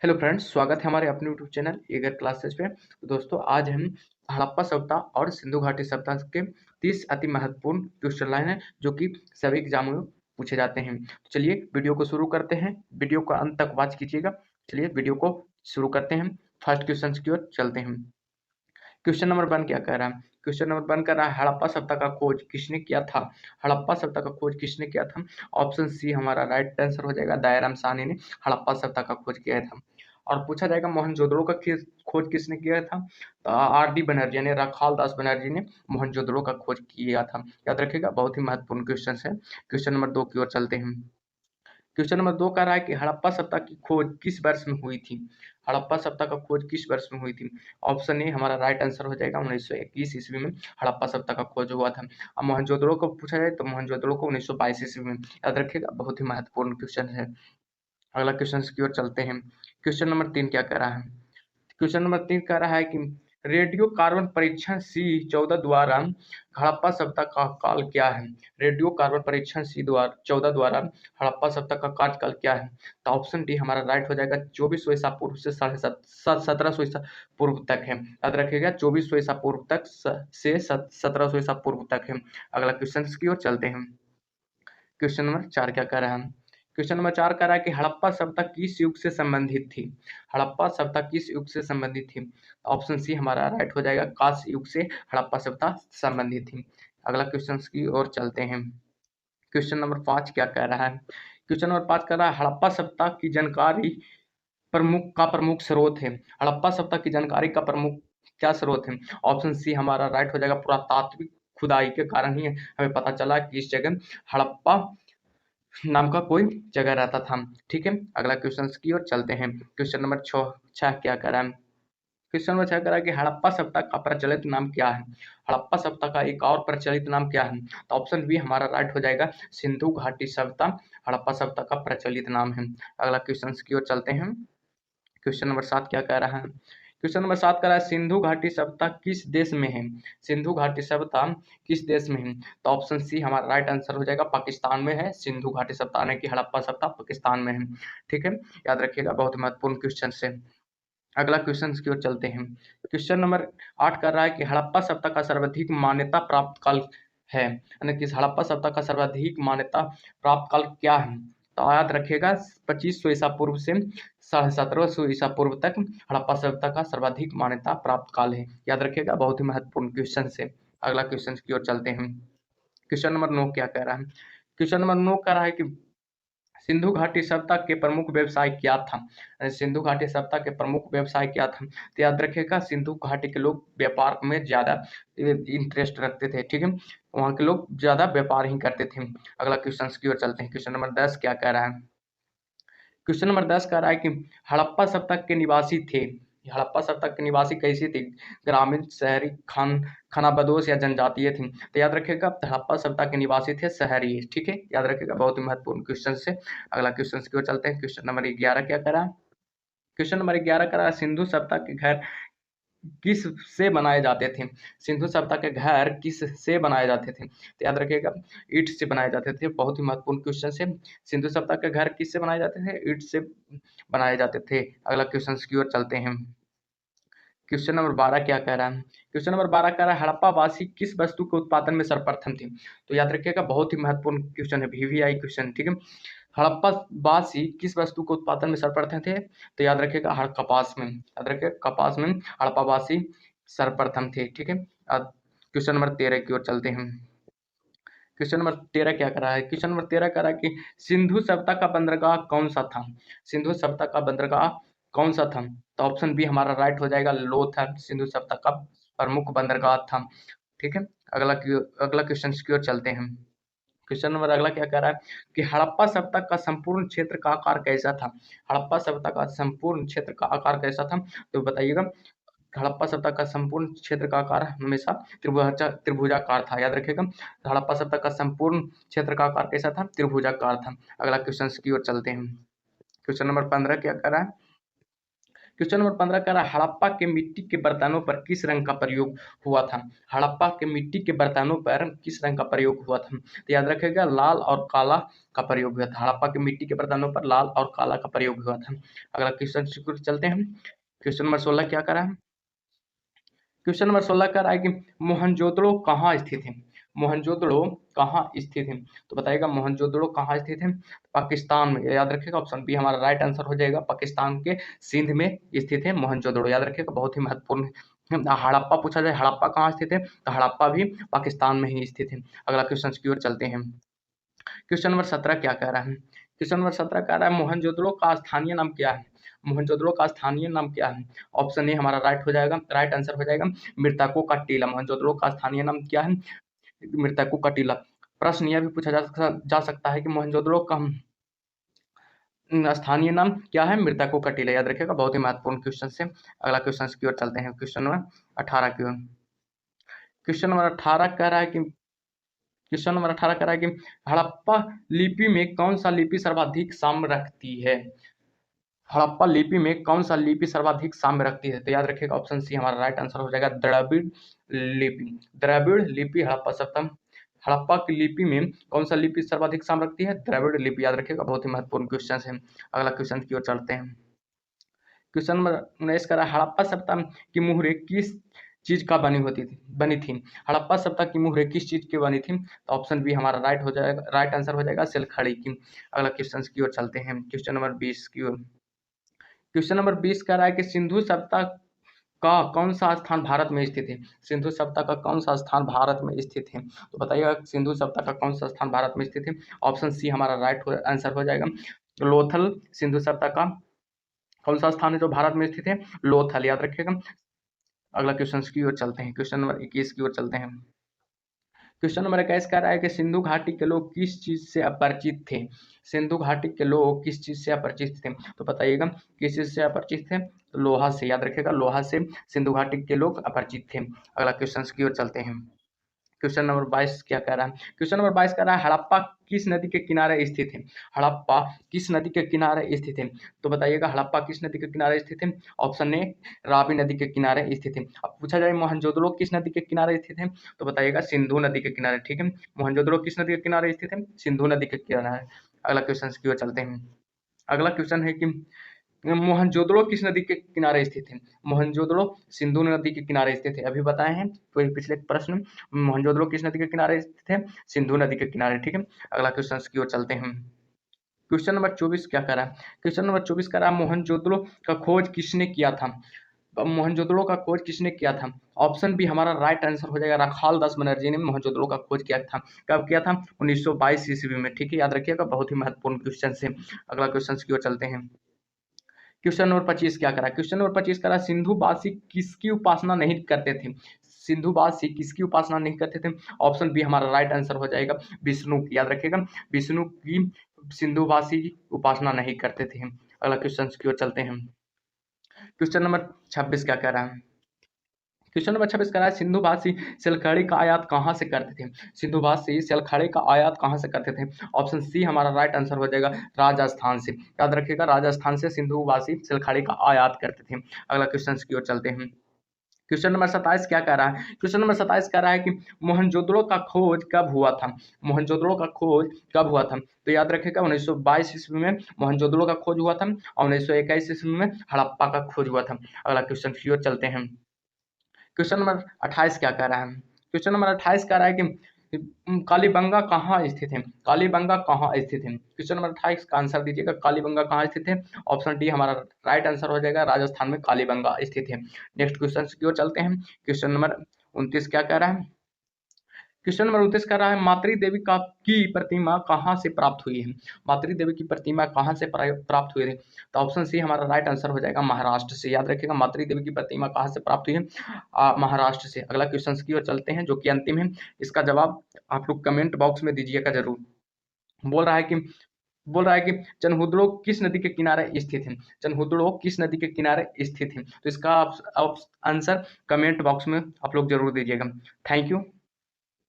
Hello friends, स्वागत है हमारे अपने यूट्यूब चैनल एगर क्लासेस पे। तो दोस्तों, आज हम हड़प्पा सभ्यता और सिंधु घाटी सभ्यता के 30 अति महत्वपूर्ण क्वेश्चन लाए हैं जो कि सभी एग्जामों में पूछे जाते हैं। तो चलिए वीडियो को शुरू करते हैं। वीडियो को अंत तक वॉच कीजिएगा। चलिए वीडियो को शुरू करते हैं। फर्स्ट क्वेश्चन की ओर चलते हैं। क्वेश्चन नंबर 1 क्या कह रहा है? क्वेश्चन नंबर 1 कह रहा है, हड़प्पा सभ्यता का खोज किसने किया था? हड़प्पा सभ्यता का खोज किसने किया था? ऑप्शन सी हमारा राइट आंसर हो जाएगा। दयाराम साहनी ने हड़प्पा सभ्यता का खोज किया था। और पूछा जाएगा मोहनजोदड़ो का खोज किसने किया था? तो आर डी बनर्जी यानी राखाल दास बनर्जी ने मोहनजोदड़ो का खोज किया था। याद रखिएगा, बहुत ही महत्वपूर्ण क्वेश्चन है। क्वेश्चन नंबर 2 की ओर चलते हैं। क्वेश्चन नंबर 2 कह रहा है कि हड़प्पा सभ्यता की खोज किस वर्ष में हुई थी? हड़प्पा सभ्यता का खोज किस वर्ष में हुई थी? ऑप्शन ए हमारा राइट आंसर हो जाएगा। 1921 ईस्वी में हड़प्पा सभ्यता का खोज हुआ था। अब मोहनजोदड़ो को पूछा जाए तो मोहनजोदड़ो को 1922 ईस्वी में। याद रखिएगा, बहुत ही महत्वपूर्ण क्वेश्चन है। अगला क्वेश्चन की ओर चलते हैं। क्वेश्चन नंबर 3 क्या कह रहा है? क्वेश्चन नंबर 3 कह रहा है कि रेडियो कार्बन परीक्षण C14 द्वारा हड़प्पा सभ्यता का काल क्या है? रेडियो कार्बन परीक्षण C14 द्वारा हड़प्पा सभ्यता का कार्यकाल क्या है? तो ऑप्शन डी हमारा राइट हो जाएगा। 2400 ईसा पूर्व से 1750 ईसा पूर्व तक है। याद रखिएगा, 2400 ईसा पूर्व तक से 1700 ईसा पूर्व तक है। अगला क्वेश्चन की ओर चलते हैं। क्वेश्चन नंबर 4 क्या कह रहा है? क्वेश्चन नंबर 4 कह रहा है कि हड़प्पा सभ्यता किस युग से संबंधित थी? हड़प्पा सभ्यता किस युग से संबंधित थी? ऑप्शन सी हमारा राइट हो जाएगा। कांस्य युग से हड़प्पा सभ्यता संबंधित थी। अगला क्वेश्चन की ओर चलते हैं। क्वेश्चन नंबर 5 क्या कह रहा है? क्वेश्चन नंबर 5 कह रहा है, हड़प्पा सभ्यता की जानकारी प्रमुख स्रोत है। हड़प्पा सभ्यता की जानकारी का प्रमुख क्या स्रोत है? ऑप्शन सी हमारा राइट हो जाएगा। पुरातात्विक खुदाई के कारण ही हमें पता चला कि इस जगह हड़प्पा नाम का कोई जगह रहता था। ठीक है, अगला क्वेश्चन की ओर चलते हैं। क्वेश्चन नंबर 6 क्या कह रहा है? क्वेश्चन नंबर 6 कह रहा है कि हड़प्पा सभ्यता का प्रचलित नाम क्या है? हड़प्पा सभ्यता का एक और प्रचलित नाम क्या है? तो ऑप्शन बी हमारा राइट हो जाएगा। सिंधु घाटी सभ्यता हड़प्पा सभ्यता का प्रचलित नाम है। अगला क्वेश्चन की ओर चलते हैं। क्वेश्चन नंबर 7 क्या कह रहा है? क्वेश्चन नंबर 7 कह रहा है, सिंधु घाटी सभ्यता किस देश में है? सिंधु घाटी सभ्यता किस देश में है? तो ऑप्शन सी हमारा राइट आंसर हो जाएगा। पाकिस्तान में है सिंधु घाटी सभ्यता, यानी कि हड़प्पा सभ्यता पाकिस्तान में है। ठीक है, याद रखिएगा, बहुत महत्वपूर्ण क्वेश्चन है। अगला क्वेश्चन की ओर चलते हैं। क्वेश्चन नंबर 8 कर रहा है कि हड़प्पा सभ्यता का सर्वाधिक मान्यता प्राप्त काल है, यानी कि हड़प्पा सभ्यता का सर्वाधिक मान्यता प्राप्त काल क्या है? तो याद रखिएगा, 2500 ईसा पूर्व से 1750 ईसा पूर्व तक हड़प्पा सभ्यता का सर्वाधिक मान्यता प्राप्त काल है। याद रखिएगा, बहुत ही महत्वपूर्ण क्वेश्चन है। अगला क्वेश्चन की ओर चलते हैं। क्वेश्चन नंबर 9 क्या कह रहा है? क्वेश्चन नंबर 9 कह रहा है कि सिंधु घाटी सभ्यता के प्रमुख व्यवसाय क्या था? सिंधु घाटी सभ्यता के प्रमुख व्यवसाय क्या था? तो याद रखिएगा, सिंधु घाटी के लोग व्यापार में ज्यादा इंटरेस्ट रखते थे। ठीक है, वहाँ के लोग ज्यादा व्यापार ही करते थे। अगला क्वेश्चन की ओर चलते हैं। क्वेश्चन नंबर 10 क्या कह रहा है? क्वेश्चन नंबर 10 कह रहा है कि हड़प्पा सभ्यता के निवासी थे। हड़प्पा सभ्यता के निवासी कैसे थे? ग्रामीण, शहरी, खानाबदोश या जनजातीय थे? तो याद रखिएगा, हड़प्पा सभ्यता के निवासी थे शहरी। ठीक है, याद रखिएगा, बहुत ही महत्वपूर्ण क्वेश्चन से। अगला क्वेश्चन की ओर चलते हैं। क्वेश्चन नंबर 11 क्या कह रहा है? क्वेश्चन नंबर 11 कह रहा है, सिंधु सभ्यता के घर किस से बनाए जाते थे? सिंधु सभ्यता के घर किस से बनाए जाते थे? तो याद रखिएगा, ईंट से बनाए जाते थे। बहुत ही महत्वपूर्ण क्वेश्चन है। सिंधु सभ्यता के घर किस से बनाए जाते थे? ईंट से बनाए जाते थे। अगला क्वेश्चन की ओर चलते हैं। क्वेश्चन नंबर 12 क्या कह रहा है? क्वेश्चन नंबर 12 कह रहा है, हड़प्पा वासी किस वस्तु के उत्पादन में सर्वप्रथम थे? तो याद रखिएगा, बहुत ही महत्वपूर्ण क्वेश्चन है, वीवीआई क्वेश्चन। ठीक है, हड़प्पा वासी किस वस्तु के उत्पादन में सर्वप्रथम थे? तो याद रखिएगा, कपास में। याद रखिएगा, कपास में हड़प्पा वासी सर्वप्रथम थे। ठीक है, अब क्वेश्चन नंबर 13 की ओर चलते हैं। क्वेश्चन नंबर 13 क्या कर रहा है? क्वेश्चन नंबर 13 कह रहा है कि सिंधु सभ्यता का बंदरगाह कौन सा था? सिंधु सभ्यता का बंदरगाह कौन सा था? तो ऑप्शन बी हमारा राइट हो जाएगा। लोथल सिंधु सभ्यता का प्रमुख बंदरगाह था। ठीक है, अगला क्वेश्चन की ओर चलते हैं। क्वेश्चन नंबर अगला क्या कह रहा है कि हड़प्पा सभ्यता का संपूर्ण क्षेत्र का आकार कैसा था? हड़प्पा सभ्यता का संपूर्ण क्षेत्र का आकार कैसा था? तो बताइएगा। हड़प्पा सभ्यता का संपूर्ण क्षेत्र का आकार हमेशा त्रिभुजाकार था। याद रखिएगा, हड़प्पा सभ्यता का संपूर्ण क्षेत्र का आकार कैसा था? त्रिभुजाकार था। अगला क्वेश्चन की ओर चलते हैं। क्वेश्चन नंबर 15 क्या कर रहा है? क्वेश्चन नंबर 15 कह रहा है हड़प्पा के मिट्टी के बर्तनों पर किस रंग का प्रयोग हुआ था। हड़प्पा के मिट्टी के बर्तनों पर किस रंग का प्रयोग हुआ था। तो याद रखिएगा लाल और काला का प्रयोग हुआ था। हड़प्पा के मिट्टी के बर्तनों पर लाल और काला का प्रयोग हुआ था। अगला क्वेश्चन चलते हैं। क्वेश्चन नंबर 16 क्या कर रहा है। क्वेश्चन नंबर 16 कह रहा है कि मोहनजोदड़ो कहाँ स्थित है। मोहनजोदड़ो कहाँ स्थित है। तो बताइएगा मोहनजोदड़ो कहाँ स्थित है। पाकिस्तान में। याद रखिएगा ऑप्शन बी हमारा राइट आंसर हो जाएगा। पाकिस्तान के सिंध में स्थित है मोहनजोदड़ो। याद रखिएगा बहुत ही महत्वपूर्ण। हड़प्पा पूछा जाए हड़प्पा कहाँ स्थित है तो हड़प्पा भी पाकिस्तान में ही स्थित है। अगला क्वेश्चन की ओर चलते हैं। क्वेश्चन नंबर 17 क्या कह रहा है। क्वेश्चन नंबर 17 कह रहा है मोहनजोदड़ो का स्थानीय नाम क्या है। मोहनजोदड़ो का स्थानीय नाम क्या है। ऑप्शन ए हमारा राइट हो जाएगा, राइट आंसर हो जाएगा मृतकों का टीला। मोहनजोदड़ो का स्थानीय नाम क्या है, मृतकों का टीला। प्रश्न यह भी पूछा जा सकता है कि मोहनजोदड़ो का स्थानीय नाम क्या है, मृतकों का टीला। याद रखिएगा बहुत ही महत्वपूर्ण क्वेश्चन से। अगला क्वेश्चन की ओर चलते हैं। क्वेश्चन नंबर 18 की ओर। क्वेश्चन नंबर 18 कह रहा है कि क्वेश्चन नंबर 18 कह रहा है कि हड़प्पा लिपि में कौन सा लिपि सर्वाधिक साम्य रखती है। हड़प्पा लिपि में कौन सा लिपि सर्वाधिक साम्य रखती है। तो याद रखिएगा ऑप्शन सी हमारा राइट आंसर हो जाएगा द्रविड़ लिपि। द्रविड़ लिपि हड़प्पा सप्तम। हड़प्पा की लिपि में कौन सा लिपि सर्वाधिक साम्य रखती है, द्रविड़ लिपि। याद रखिएगा बहुत ही महत्वपूर्ण क्वेश्चन है। अगला क्वेश्चन की ओर चलते हैं। क्वेश्चन नंबर 19 का हड़प्पा सप्तम की मुहरें किस चीज का बनी थी। हड़प्पा सप्ताह की मुहरें किस चीज की बनी थी। तो ऑप्शन बी हमारा राइट हो जाएगा, राइट आंसर हो जाएगा सिलखड़ी की। अगला क्वेश्चन की ओर चलते हैं। क्वेश्चन नंबर 20 की ओर। क्वेश्चन नंबर 20 कह रहा है कि सिंधु सभ्यता का कौन सा स्थान भारत में स्थित है। सिंधु सभ्यता का कौन सा स्थान भारत में स्थित है। तो बताइएगा सिंधु सभ्यता का कौन सा स्थान भारत में स्थित है। ऑप्शन सी हमारा राइट आंसर हो जाएगा लोथल। सिंधु सभ्यता का कौन सा स्थान है जो भारत में स्थित है, लोथल। याद रखिएगा। अगला क्वेश्चन की ओर चलते हैं। क्वेश्चन नंबर 21 की ओर चलते हैं। क्वेश्चन नंबर 21 कह रहा है कि सिंधु घाटी के लोग किस चीज से अपरिचित थे। सिंधु घाटी के लोग किस चीज से अपरिचित थे। तो बताइएगा किस चीज से अपरिचित थे, तो लोहा से। याद रखिएगा लोहा से सिंधु घाटी के लोग अपरिचित थे। अगला क्वेश्चन की ओर चलते हैं। क्वेश्चन नंबर 22 क्या कह रहा है। क्वेश्चन नंबर 22 कह रहा है हड़प्पा किस नदी के किनारे स्थित है। हड़प्पा किस नदी के किनारे स्थित है। तो बताइएगा हड़प्पा किस नदी के किनारे स्थित है। ऑप्शन ए रावी नदी के किनारे स्थित है। अब पूछा जाए मोहनजोदड़ो किस नदी के किनारे स्थित है, तो बताइएगा सिंधु नदी के किनारे। ठीक है, मोहनजोदड़ो किस नदी के किनारे स्थित है, सिंधु नदी के किनारे। अगला क्वेश्चन की ओर चलते हैं। अगला क्वेश्चन है कि मोहनजोदड़ो किस नदी के किनारे स्थित है। मोहनजोदड़ो सिंधु नदी के किनारे स्थित है, अभी बताए हैं तो पिछले प्रश्न। मोहनजोदड़ो किस नदी के किनारे स्थित है, सिंधु नदी के किनारे। ठीक है, अगला क्वेश्चन की ओर चलते हैं। क्वेश्चन नंबर 24 क्या कर रहा है। क्वेश्चन नंबर 24 कर रहा है मोहनजोदड़ो का खोज किसने किया था। मोहनजोदड़ो का खोज किसने किया था। ऑप्शन बी हमारा राइट आंसर हो जाएगा राखाल दास बनर्जी ने मोहनजोदड़ो का खोज किया था। कब किया था, 1922 ईस्वी में। ठीक है, याद रखिएगा बहुत ही महत्वपूर्ण क्वेश्चन है। अगला क्वेश्चन की ओर चलते हैं। क्वेश्चन नंबर 25 क्या करा। क्वेश्चन नंबर 25 करा सिंधुवासी किसकी उपासना नहीं करते थे। सिंधुवासी किसकी उपासना नहीं करते थे। ऑप्शन बी हमारा राइट आंसर हो जाएगा विष्णु की। याद रखिएगा विष्णु की सिंधुवासी उपासना नहीं करते थे। अगला क्वेश्चन की ओर चलते हैं। क्वेश्चन नंबर 26 क्या कह रहा है। क्वेश्चन नंबर 26 कह रहा है सिंधुवासी सिलखड़ी का आयात कहाँ से करते थे। सिंधुवासी सिलखड़ी का आयात कहाँ से करते थे। ऑप्शन सी हमारा राइट आंसर हो जाएगा राजस्थान से। याद रखिएगा राजस्थान से सिंधुवासी सिलखड़ी का आयात करते थे। अगला क्वेश्चन की ओर चलते हैं। क्वेश्चन नंबर 27 क्या कह रहा है। क्वेश्चन नंबर 27 कह रहा है कि मोहनजोदड़ो का खोज कब हुआ था। मोहनजोदड़ो का खोज कब हुआ था। तो याद रखिएगा 1922 ईस्वी में मोहनजोदड़ो का खोज हुआ था और 1921 ईस्वी में हड़प्पा का खोज हुआ था। अगला क्वेश्चन की ओर चलते हैं। क्वेश्चन नंबर 28 क्या कह रहा है। क्वेश्चन नंबर 28 कह रहा है कि कालीबंगा कहाँ स्थित है। कालीबंगा कहाँ स्थित है। क्वेश्चन नंबर 28 का आंसर दीजिएगा कालीबंगा कहाँ स्थित है। ऑप्शन डी हमारा राइट आंसर हो जाएगा राजस्थान में कालीबंगा स्थित है। नेक्स्ट क्वेश्चन की ओर चलते हैं। क्वेश्चन नंबर 29 क्या कह रहा है। क्वेश्चन नंबर 29 कर रहा है मातृ देवी का की प्रतिमा कहाँ से प्राप्त हुई है। मातृ देवी की प्रतिमा कहाँ से प्राप्त हुई है। तो ऑप्शन सी हमारा राइट आंसर हो जाएगा महाराष्ट्र से। याद रखिएगा मातृ देवी की प्रतिमा कहाँ से प्राप्त हुई है, महाराष्ट्र से। अगला क्वेश्चन की ओर चलते हैं जो कि अंतिम है। इसका जवाब आप लोग कमेंट बॉक्स में दीजिएगा जरूर। बोल रहा है कि चनहुदड़ो किस नदी के किनारे स्थित है। चनहुदड़ो किस नदी के किनारे स्थित है। तो इसका आंसर कमेंट बॉक्स में आप लोग जरूर दीजिएगा। Thank you.